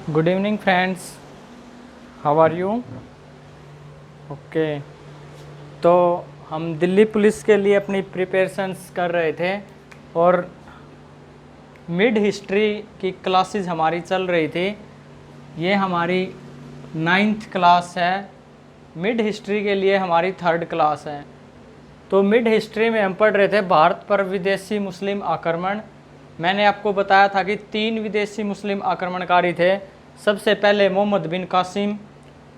Good evening friends, how are you? Okay, तो हम Delhi police के लिए अपनी प्रिपरेशंस कर रहे थे और मिड हिस्ट्री की क्लासेस हमारी चल रही थी। ये हमारी 9th क्लास है। मिड हिस्ट्री के लिए हमारी 3rd क्लास है। तो मिड हिस्ट्री में हम पढ़ रहे थे भारत पर विदेशी मुस्लिम आक्रमण। मैंने आपको बताया था कि 3 विदेशी मुस्लिम आक्रमणकारी थे। सबसे पहले मोहम्मद बिन कासिम,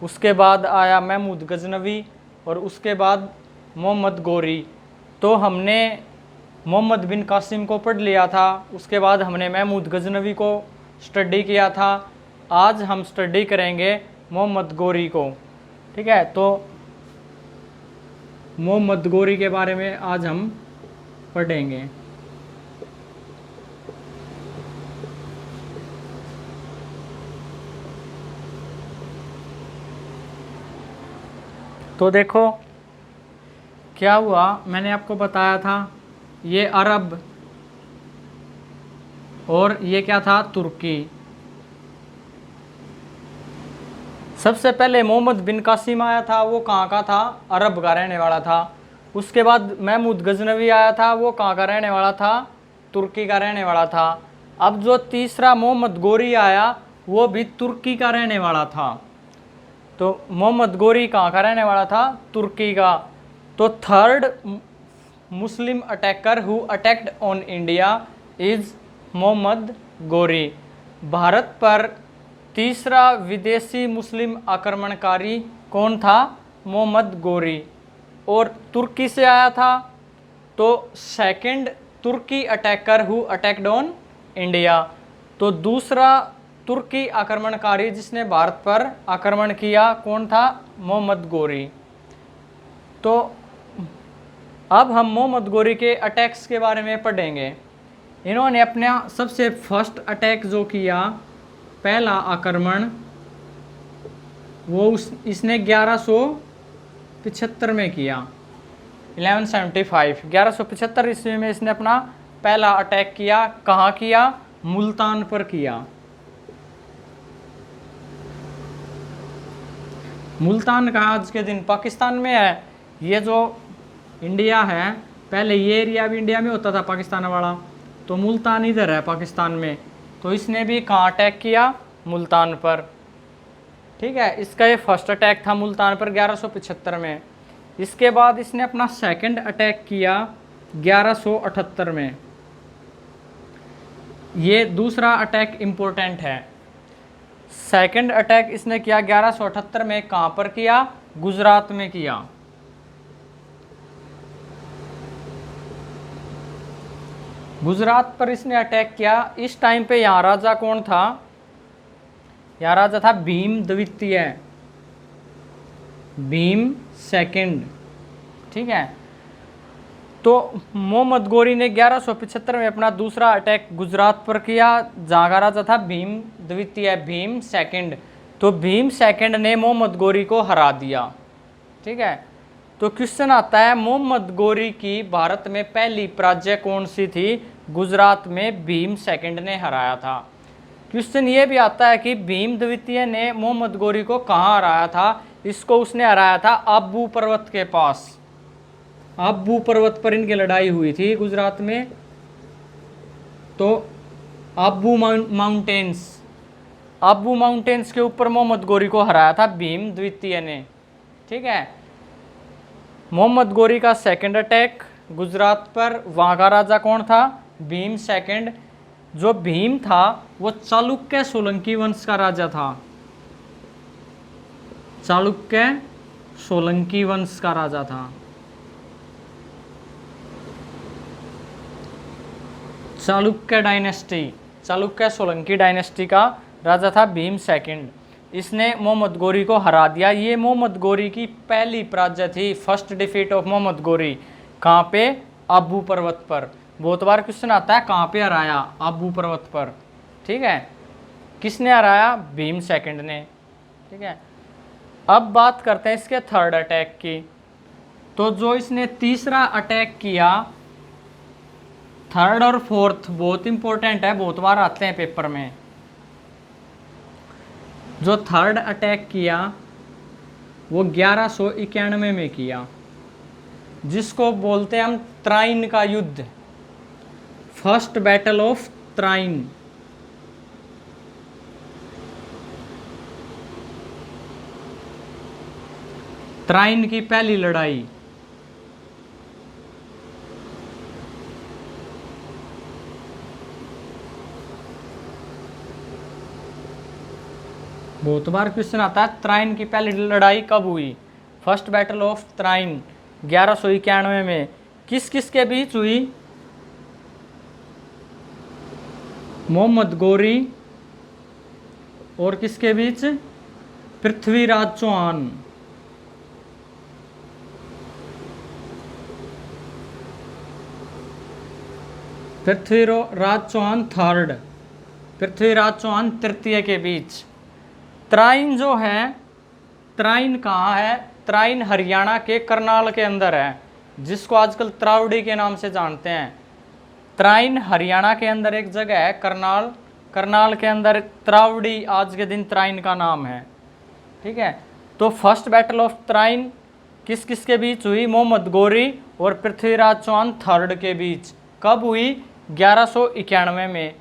उसके बाद आया महमूद गजनवी और उसके बाद मोहम्मद गोरी। तो हमने मोहम्मद बिन कासिम को पढ़ लिया था, उसके बाद हमने महमूद गजनवी को स्टडी किया था। आज हम स्टडी करेंगे मोहम्मद गोरी को। ठीक है, तो मोहम्मद गोरी के बारे में आज हम पढ़ेंगे। तो देखो क्या हुआ, मैंने आपको बताया था ये अरब और ये क्या था, तुर्की। सबसे पहले मोहम्मद बिन कासिम आया था, वो कहाँ का था, अरब का रहने वाला था। उसके बाद महमूद गजनवी आया था, वो कहाँ का रहने वाला था, तुर्की का रहने वाला था। अब जो तीसरा मोहम्मद गोरी आया वो भी तुर्की का रहने वाला था। तो मोहम्मद गोरी कहाँ का रहने वाला था, तुर्की का। तो 3rd Muslim attacker who attacked on India is Mohammad Ghori. Bharat पर तीसरा विदेशी मुस्लिम आक्रमणकारी कौन था, मोहम्मद गोरी। और तुर्की से आया था, तो 2nd तुर्की attacker who attacked on India. तो दूसरा तुर्की आक्रमणकारी जिसने भारत पर आक्रमण किया कौन था, मोहम्मद गोरी। तो अब हम मोहम्मद गोरी के अटैक्स के बारे में पढ़ेंगे। इन्होंने अपना सबसे फर्स्ट अटैक जो किया, पहला आक्रमण, वो इसने 1175 में किया। 1175 ईस्वी में इसने अपना पहला अटैक किया। कहाँ किया, मुल्तान पर किया। मुल्तान का आज के दिन पाकिस्तान में है। ये जो इंडिया है, पहले ये एरिया भी इंडिया में होता था पाकिस्तान वाला, तो मुल्तान इधर है पाकिस्तान में। तो इसने भी कहाँ अटैक किया, मुल्तान पर। ठीक है, इसका ये फर्स्ट अटैक था मुल्तान पर 1175 में। इसके बाद इसने अपना सेकंड अटैक किया 1178 में। ये दूसरा अटैक इम्पोर्टेंट है। सेकंड अटैक इसने किया 1178 में, कहाँ पर किया, गुजरात में किया। गुजरात पर इसने अटैक किया। इस टाइम पे यहाँ राजा कौन था, यहाँ राजा था भीम द्वितीय, भीम सेकंड। ठीक है, तो मोहम्मद गोरी ने 1175 में अपना दूसरा अटैक गुजरात पर किया, जहाँ का राजा था भीम द्वितीय, भीम सेकंड। तो भीम सेकंड ने मोहम्मद गोरी को हरा दिया। ठीक है, तो क्वेश्चन आता है मोहम्मद गोरी की भारत में पहली पराजय कौन सी थी, गुजरात में भीम सेकंड ने हराया था। क्वेश्चन ये भी आता है कि भीम द्वितीय ने मोहम्मद गोरी को कहाँ हराया था। इसको उसने हराया था आबू पर्वत के पास। आबू पर्वत पर इनकी लड़ाई हुई थी गुजरात में। तो आबू माउंटेन्स, आबू माउंटेन्स के ऊपर मोहम्मद गोरी को हराया था भीम द्वितीय ने। ठीक है, मोहम्मद गोरी का सेकंड अटैक गुजरात पर, वहाँ का राजा कौन था, भीम सेकंड। जो भीम था वो चालुक्य सोलंकी वंश का राजा था। चालुक्य सोलंकी वंश का राजा था। चालुक्य डायनेस्टी, चालुक्य सोलंकी डायनेस्टी का राजा था भीम सेकंड। इसने मोहम्मद गोरी को हरा दिया। ये मोहम्मद गोरी की पहली पराजय थी, first defeat of Mohammad Ghori. कहाँ पे, आबू पर्वत पर। बहुत बार क्वेश्चन आता है कहाँ पे हराया, आबू पर्वत पर। ठीक है, किसने हराया, भीम सेकंड ने। ठीक है, अब बात करते हैं इसके थर्ड अटैक की। तो जो इसने तीसरा अटैक किया, थर्ड और फोर्थ बहुत इंपॉर्टेंट है, बहुत बार आते हैं पेपर में। जो थर्ड अटैक किया वो 1191 में किया, जिसको बोलते हैं हम त्राइन का युद्ध, first battle of Tarain. Tarain की पहली लड़ाई। बहुत बार क्वेश्चन आता है त्राइन की पहली लड़ाई कब हुई। फर्स्ट बैटल ऑफ त्राइन 1191 में किस किस के बीच हुई? मोहम्मद गोरी और किसके बीच? पृथ्वीराज चौहान। पृथ्वीराज चौहान थर्ड, पृथ्वीराज चौहान तृतीय के बीच। त्राइन जो है, त्राइन कहाँ है? त्राइन हरियाणा के करनाल के अंदर है, जिसको आजकल त्रावड़ी के नाम से जानते हैं। त्राइन हरियाणा के अंदर एक जगह है करनाल, करनाल के अंदर त्रावड़ी आज के दिन त्राइन का नाम है। ठीक है, तो फर्स्ट बैटल ऑफ त्राइन किस किस के बीच हुई? मोहम्मद गोरी और पृथ्वीराज चौहान थर्ड के बीच। कब हुई? 1191 में।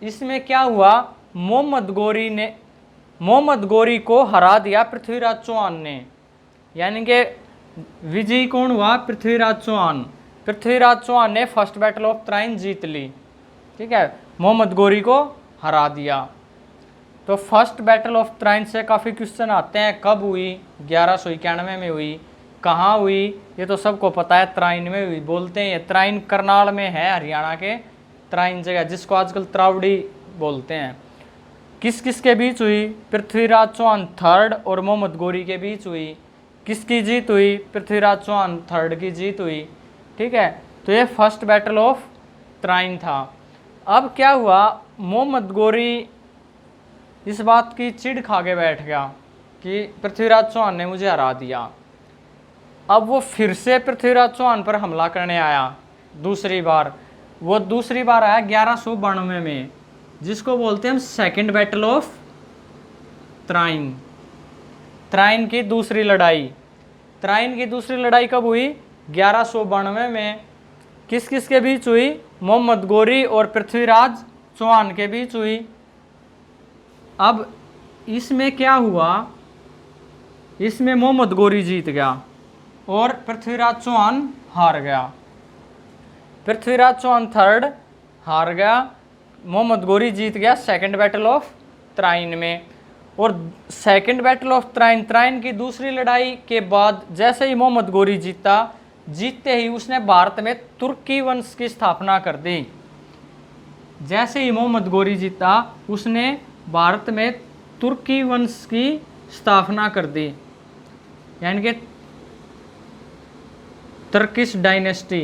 इसमें क्या हुआ? मोहम्मद गोरी को हरा दिया पृथ्वीराज चौहान ने, यानी कि विजयी कौन हुआ? पृथ्वीराज चौहान। पृथ्वीराज चौहान ने फर्स्ट बैटल ऑफ त्राइन जीत ली। ठीक है, मोहम्मद गोरी को हरा दिया। तो फर्स्ट बैटल ऑफ त्राइन से काफ़ी क्वेश्चन आते हैं। कब हुई? 1191 में हुई। कहाँ हुई? ये तो सबको पता है, त्राइन में हुई। बोलते हैं त्राइन करनाल में है, हरियाणा के त्राइन जगह, जिसको आजकल त्रावड़ी बोलते हैं। किस किस के बीच हुई? पृथ्वीराज चौहान थर्ड और मोहम्मद गोरी के बीच हुई। किसकी जीत हुई? पृथ्वीराज चौहान थर्ड की जीत हुई। ठीक है, तो ये फर्स्ट बैटल ऑफ त्राइन था। अब क्या हुआ? मोहम्मद गोरी इस बात की चिढ़ खा के बैठ गया कि पृथ्वीराज चौहान ने मुझे हरा दिया। अब वो फिर से पृथ्वीराज चौहान पर हमला करने आया दूसरी बार। वो दूसरी बार आया 1192 में, जिसको बोलते हैं हम second battle of Tarain. Tarain की दूसरी लड़ाई। त्राइन की दूसरी लड़ाई कब हुई? 1192 में। किस किस के बीच हुई? मोहम्मद गोरी और पृथ्वीराज चौहान के बीच हुई। अब इसमें क्या हुआ? इसमें मोहम्मद गोरी जीत गया और पृथ्वीराज चौहान हार गया। पृथ्वीराज चौहान थर्ड हार गया, मोहम्मद गोरी जीत गया सेकंड बैटल ऑफ त्राइन में। और second battle of Tarain, Tarain की दूसरी लड़ाई के बाद जैसे ही मोहम्मद गोरी जीता, जीतते ही उसने भारत में तुर्की वंश की स्थापना कर दी। जैसे ही मोहम्मद गोरी जीता, उसने भारत में तुर्की वंश की स्थापना कर दी, यानी कि तुर्किश डायनेस्टी।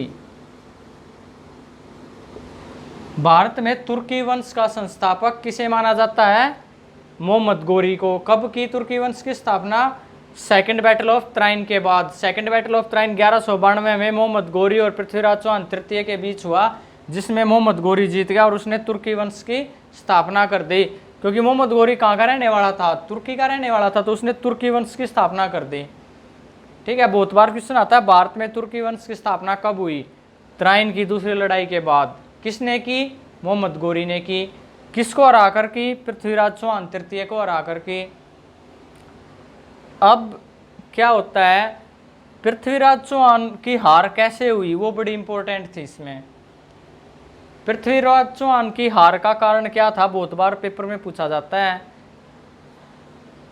भारत में तुर्की वंश का संस्थापक किसे माना जाता है? मोहम्मद गोरी को। कब की तुर्की वंश की स्थापना? सेकंड बैटल ऑफ त्राइन के बाद। सेकंड बैटल ऑफ त्राइन 1192 में मोहम्मद गोरी और पृथ्वीराज चौहान तृतीय के बीच हुआ, जिसमें मोहम्मद गोरी जीत गया और उसने तुर्की वंश की स्थापना कर दी। क्योंकि मोहम्मद गोरी कहाँ का रहने वाला था? तुर्की का रहने वाला था, तो उसने तुर्की वंश की स्थापना कर दी। ठीक है, बहुत बार क्वेश्चन आता है भारत में तुर्की वंश की स्थापना कब हुई? त्राइन की दूसरी लड़ाई के बाद। किसने की? मोहम्मद गोरी ने की। किसको हरा कर की? पृथ्वीराज चौहान तृतीय को हरा कर की। अब क्या होता है? पृथ्वीराज चौहान की हार कैसे हुई, वो बड़ी इंपॉर्टेंट थी इसमें। पृथ्वीराज चौहान की हार का कारण क्या था? बहुत बार पेपर में पूछा जाता है।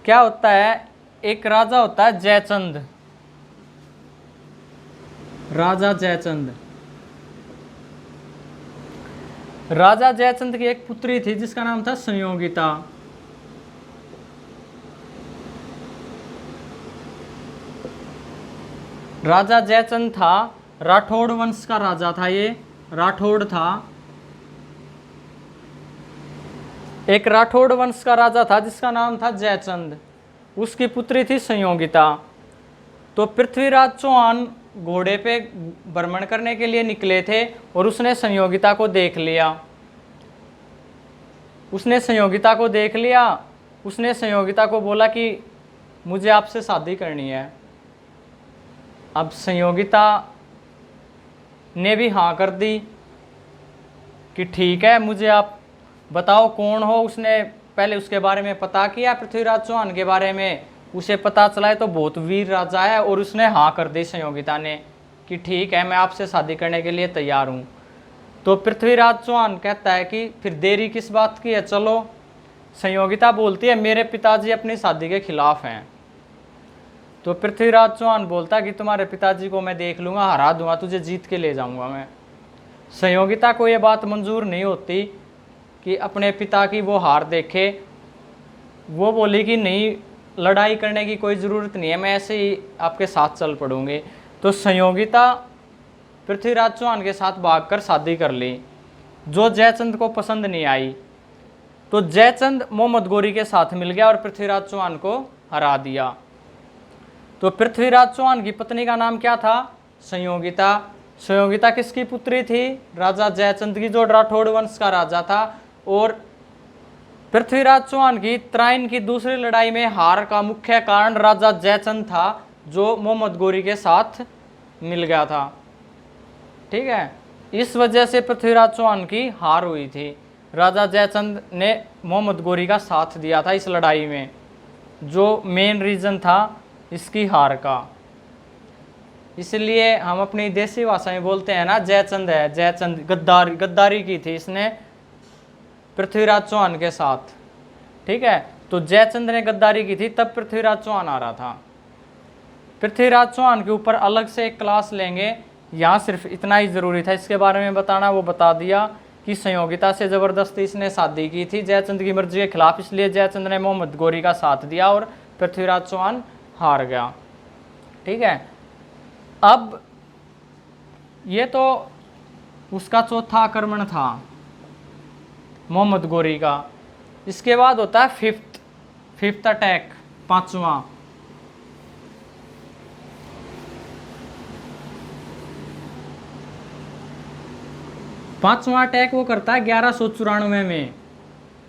क्या होता है? एक राजा होता है जयचंद, राजा जयचंद। राजा जयचंद की एक पुत्री थी जिसका नाम था संयोगिता। राजा जयचंद था, राठौड़ वंश का राजा था। ये राठौड़ था, एक राठौड़ वंश का राजा था जिसका नाम था जयचंद। उसकी पुत्री थी संयोगिता। तो पृथ्वीराज चौहान घोड़े पे भ्रमण करने के लिए निकले थे और उसने संयोगिता को देख लिया। उसने संयोगिता को देख लिया उसने संयोगिता को बोला कि मुझे आपसे शादी करनी है। अब संयोगिता ने भी हाँ कर दी कि ठीक है, मुझे आप बताओ कौन हो। उसने पहले उसके बारे में पता किया, पृथ्वीराज चौहान के बारे में। उसे पता चला है तो बहुत वीर राजा है, और उसने हाँ कर दी संयोगिता ने कि ठीक है, मैं आपसे शादी करने के लिए तैयार हूँ। तो पृथ्वीराज चौहान कहता है कि फिर देरी किस बात की है, चलो। संयोगिता बोलती है मेरे पिताजी अपनी शादी के खिलाफ हैं। तो पृथ्वीराज चौहान बोलता है कि तुम्हारे पिताजी को मैं देख लूँगा, हरा दूंगा, तुझे जीत के ले जाऊँगा मैं। संयोगिता को ये बात मंजूर नहीं होती कि अपने पिता की वो हार देखे। वो बोली कि नहीं, लड़ाई करने की कोई ज़रूरत नहीं है, मैं ऐसे ही आपके साथ चल पड़ूंगी। तो संयोगिता पृथ्वीराज चौहान के साथ भागकर शादी कर ली, जो जयचंद को पसंद नहीं आई। तो जयचंद मोहम्मद गोरी के साथ मिल गया और पृथ्वीराज चौहान को हरा दिया। तो पृथ्वीराज चौहान की पत्नी का नाम क्या था? संयोगिता। संयोगिता किसकी पुत्री थी? राजा जयचंद की, जो राठौड़ वंश का राजा था। और पृथ्वीराज चौहान की तराइन की दूसरी लड़ाई में हार का मुख्य कारण राजा जयचंद था, जो मोहम्मद गोरी के साथ मिल गया था। ठीक है, इस वजह से पृथ्वीराज चौहान की हार हुई थी। राजा जयचंद ने मोहम्मद गोरी का साथ दिया था इस लड़ाई में, जो मेन रीजन था इसकी हार का। इसलिए हम अपनी देसी भाषा में बोलते हैं ना, जयचंद है, जयचंद गद्दारी की थी इसने पृथ्वीराज चौहान के साथ। ठीक है, तो जयचंद ने गद्दारी की थी, तब पृथ्वीराज चौहान आ रहा था। पृथ्वीराज चौहान के ऊपर अलग से एक क्लास लेंगे, यहाँ सिर्फ इतना ही ज़रूरी था इसके बारे में बताना। वो बता दिया कि संयोगिता से ज़बरदस्ती इसने शादी की थी जयचंद की मर्जी के खिलाफ, इसलिए जयचंद ने मोहम्मद गोरी का साथ दिया और पृथ्वीराज चौहान हार गया। ठीक है, अब ये तो उसका चौथा आक्रमण था मोहम्मद गोरी का। इसके बाद होता है फिफ्थ अटैक, पांचवा। पांचवा अटैक वो करता है 1194 में,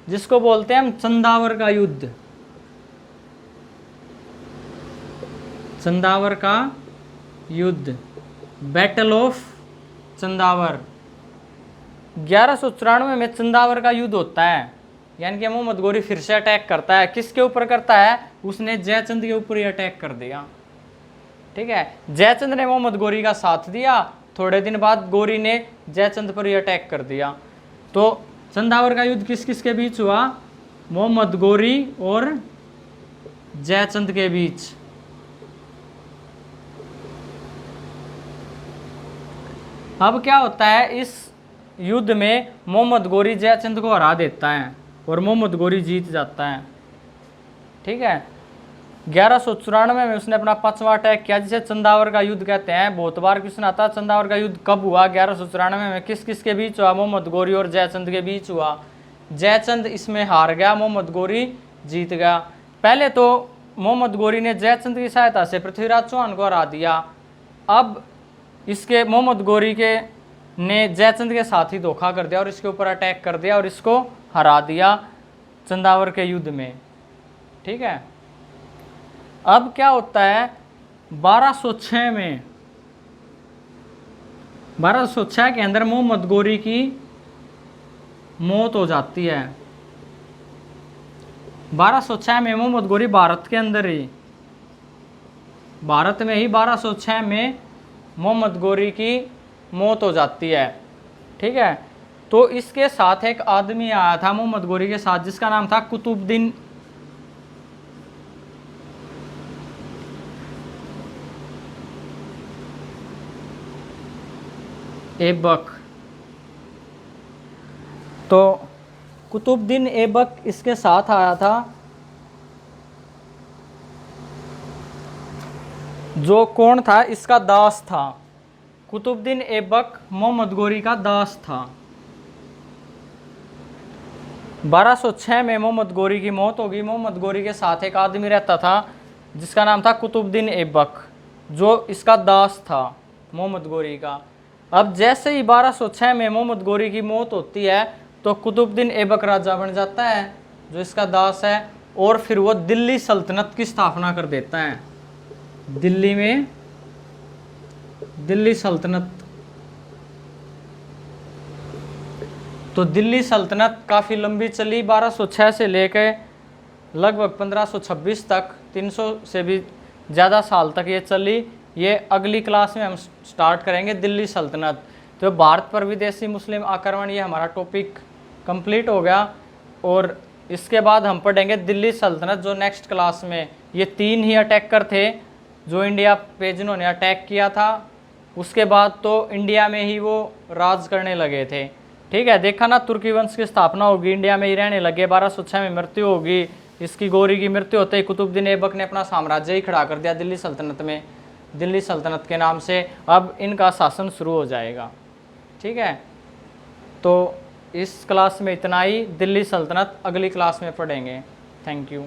जिसको बोलते हैं हम चंदावर का युद्ध। चंदावर का युद्ध, बैटल ऑफ चंदावर। 1194 में चंदावर का युद्ध होता है, यानी कि मोहम्मद गोरी फिर से अटैक करता है। किसके ऊपर करता है? उसने जयचंद के ऊपर ही अटैक कर दिया। ठीक है, जयचंद ने मोहम्मद गोरी का साथ दिया, थोड़े दिन बाद गोरी ने जयचंद पर ही अटैक कर दिया। तो चंदावर का युद्ध किस किस के बीच हुआ? मोहम्मद गोरी और जयचंद के बीच। अब क्या होता है, इस युद्ध में मोहम्मद गोरी जयचंद को हरा देता है और मोहम्मद गोरी जीत जाता है। ठीक है, 1194 में उसने अपना पांचवा अटैक किया, जिसे चंदावर का युद्ध कहते हैं। बहुत बार क्वेश्चन आता है चंदावर का युद्ध कब हुआ? 1194 में। किस किस के बीच हुआ? मोहम्मद गोरी और जयचंद के बीच हुआ। जयचंद इसमें हार गया, मोहम्मद गोरी जीत गया। पहले तो मोहम्मद गोरी ने जयचंद की सहायता से पृथ्वीराज चौहान को हरा दिया। अब इसके मोहम्मद गोरी के ने जयचंद के साथ ही धोखा कर दिया और इसके ऊपर अटैक कर दिया और इसको हरा दिया चंदावर के युद्ध में। ठीक है, अब क्या होता है, 1206 में, 1206 के अंदर मोहम्मद गोरी की मौत हो जाती है। 1206 में मोहम्मद गोरी भारत के अंदर ही, भारत में ही 1206 में मोहम्मद गोरी की मौत हो जाती है। ठीक है, तो इसके साथ एक आदमी आया था मोहम्मद गोरी के साथ, जिसका नाम था कुतुबुद्दीन ऐबक। तो कुतुबुद्दीन ऐबक इसके साथ आया था, जो कौन था? इसका दास था। कुतुबुद्दीन ऐबक मोहम्मद गोरी का दास था। 1206 में मोहम्मद गोरी की मौत होगी। मोहम्मद गोरी के साथ एक आदमी रहता था जिसका नाम था कुतुबुद्दीन ऐबक, जो इसका दास था मोहम्मद गोरी का। अब जैसे ही 1206 में मोहम्मद गोरी की मौत होती है तो कुतुबुद्दीन ऐबक राजा बन जाता है, जो इसका दास है, और फिर वो दिल्ली सल्तनत की स्थापना कर देता है। दिल्ली में दिल्ली सल्तनत। तो दिल्ली सल्तनत काफ़ी लंबी चली, 1206 से लेकर लगभग 1526 तक, 300 से भी ज़्यादा साल तक ये चली। ये अगली क्लास में हम स्टार्ट करेंगे दिल्ली सल्तनत। तो भारत पर विदेशी मुस्लिम आक्रमण, ये हमारा टॉपिक कंप्लीट हो गया। और इसके बाद हम पढ़ेंगे दिल्ली सल्तनत, जो नेक्स्ट क्लास में ये 3 ही अटैकर थे जो इंडिया पे जिन्होंने अटैक किया था। उसके बाद तो इंडिया में ही वो राज करने लगे थे। ठीक है, देखा ना, तुर्की वंश की स्थापना होगी, इंडिया में ही रहने लगे, 1206 में मृत्यु होगी इसकी। गौरी की मृत्यु होते ही कुतुबुद्दीन ऐबक ने अपना साम्राज्य ही खड़ा कर दिया दिल्ली सल्तनत में, दिल्ली सल्तनत के नाम से। अब इनका शासन शुरू हो जाएगा। ठीक है, तो इस क्लास में इतना ही। दिल्ली सल्तनत अगली क्लास में पढ़ेंगे। Thank you.